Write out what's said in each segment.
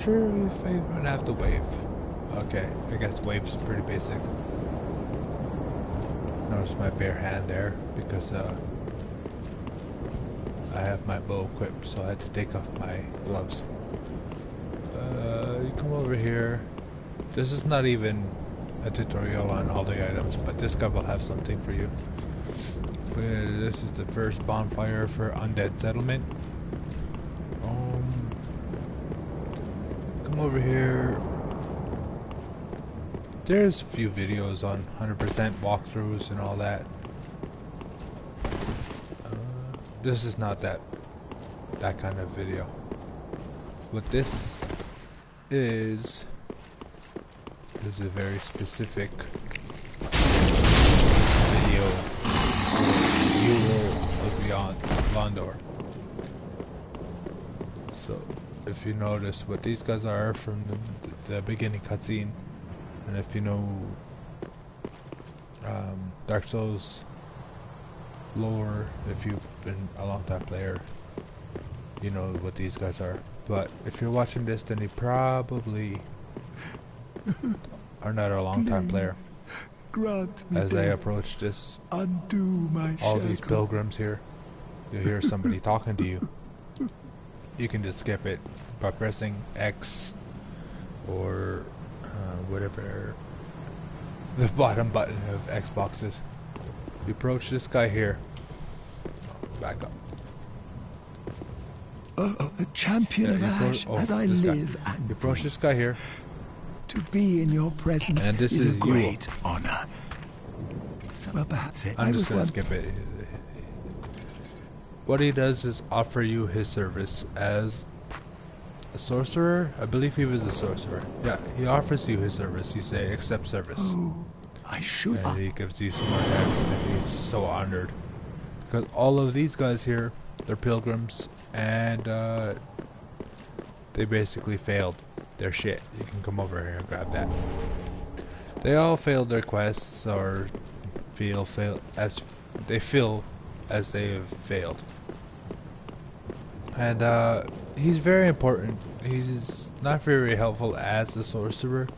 Sure if I even have the wave. Okay, I guess wave's pretty basic. Notice my bare hand there because I have my bow equipped, so I had to take off my gloves. You come over here. This is not even a tutorial on all the items, but this guy will have something for you. This is the first bonfire for Undead Settlement. Come over here. There's a few videos on 100% walkthroughs and all that. This is not that kind of video. What this is a very specific video for Yule of Londor. So if you notice what these guys are from the beginning cutscene, and if you know Dark Souls lore, if you've been a long time player, you know what these guys are. But if you're watching this, then you probably are not a long time player. Grant me As I approach this, undo my all these shackle. pilgrims here, you hear somebody talking to you. You can just skip it by pressing X or whatever the bottom button of Xbox is. You approach this guy here. Back up. A champion of Ash, as I live and you approach this guy here. to be in your presence And this is is a great honor. So perhaps I'm just gonna skip it. What he does is offer you his service as a sorcerer. I believe he was a sorcerer. Yeah, he offers you his service. You say accept service. Oh, I should. And he gives you some more text, and he's so honored. Because all of these guys here, they're pilgrims, and they basically failed their shit. You can come over here and grab that. They all failed their quests, or feel as they have failed. And he's very important. He's not very helpful as a sorcerer.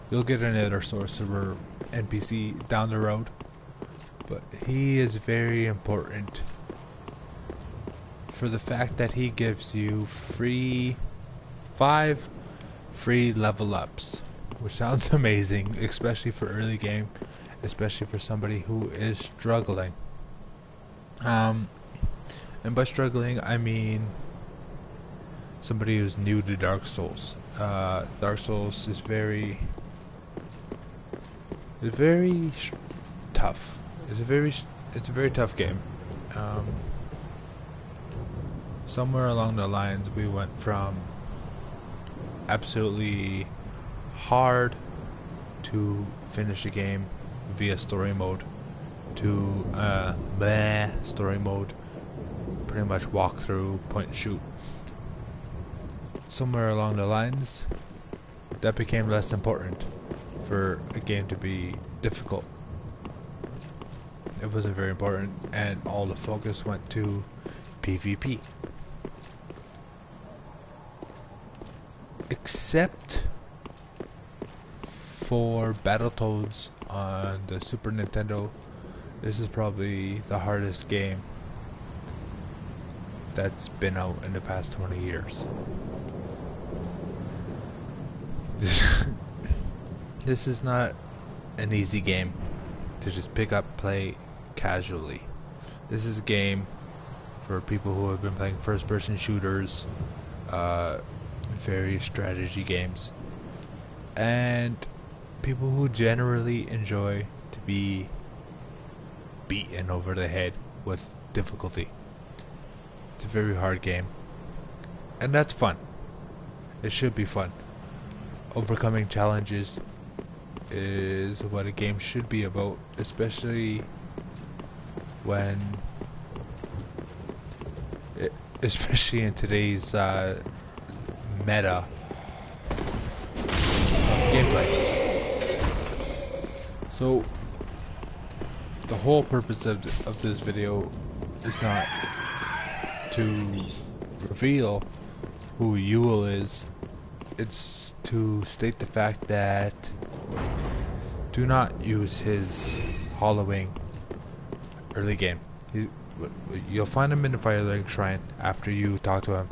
You'll get another sorcerer NPC down the road, but he is very important for the fact that he gives you 5 free level ups, which sounds amazing, especially for early game, especially for somebody who is struggling. And by struggling, I mean somebody who's new to Dark Souls. Dark Souls is very tough. It's a very tough game. Somewhere along the lines, we went from absolutely hard to finish a game via story mode to story mode, pretty much walk through, point and shoot. Somewhere along the lines, that became less important for a game to be difficult. It wasn't very important, and all the focus went to PvP. Except for Battletoads on the Super Nintendo, this is probably the hardest game that's been out in the past 20 years. This is not an easy game to just pick up, play casually. This is a game for people who have been playing first-person shooters, various strategy games, and people who generally enjoy to be beaten over the head with difficulty. It's a very hard game, and that's fun. It should be fun. Overcoming challenges is what a game should be about, especially when especially in today's meta gameplay. So the whole purpose of this video is not to reveal who Yule is it's to state the fact that do not use his hollowing early game. You'll find him in the Firelink Shrine after you talk to him.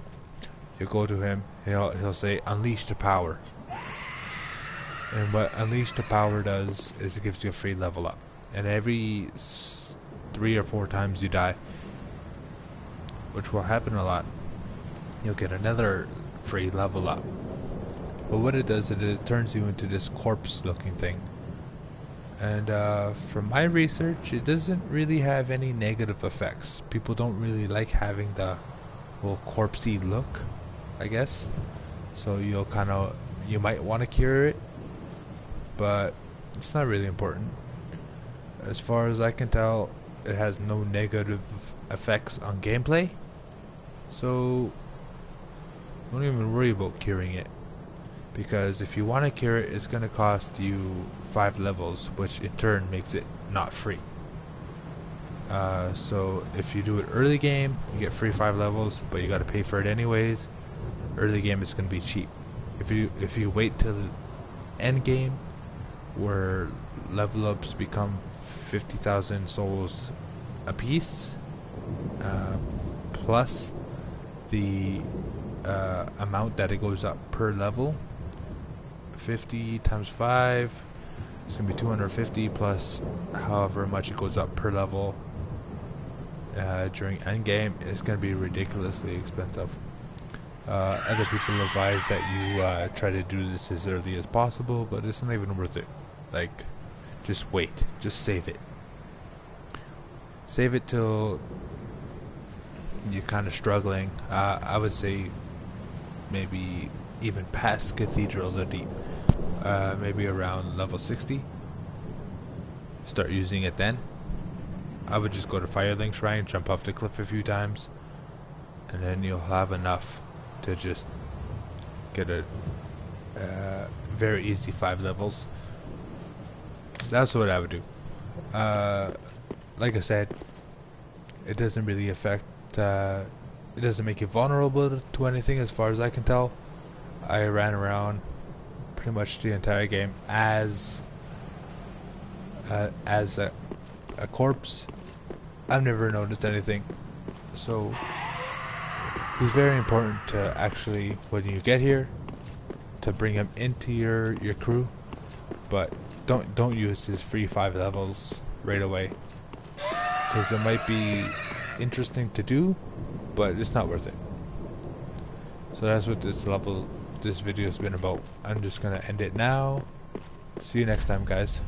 You go to him, he'll say unleash the power. And what unleash the power does is it gives you a free level up. And every 3 or 4 times you die, which will happen a lot, you'll get another free level up. But what it does is it turns you into this corpse looking thing. And from my research, it doesn't really have any negative effects. People don't really like having the whole corpsey look, I guess. So you might want to cure it, but it's not really important. As far as I can tell, it has no negative effects on gameplay. So don't even worry about curing it. Because if you want to cure it, it's going to cost you 5 levels, which in turn makes it not free. So if you do it early game, you get free 5 levels, but you got to pay for it anyways. Early game it's going to be cheap. If you wait till the end game, where level ups become 50,000 souls a piece, plus the amount that it goes up per level. 50 times 5, it's gonna be 250 plus however much it goes up per level during endgame. It's gonna be ridiculously expensive. Other people advise that you try to do this as early as possible, but it's not even worth it. Like, just wait, just save it. Save it till you're kind of struggling. I would say maybe even past Cathedral of the Deep. Maybe around level 60. Start using it then. I would just go to Firelink Shrine, jump off the cliff a few times, and then you'll have enough to just get a very easy 5 levels. That's what I would do. Like I said, it doesn't really affect, it doesn't make you vulnerable to anything as far as I can tell. I ran around pretty much the entire game as a corpse. I've never noticed anything. So it's very important to actually, when you get here, to bring him into your crew, but don't use his free 5 levels right away, because it might be interesting to do, but it's not worth it. So that's what this video has been about. I'm just gonna end it now. See you next time, guys.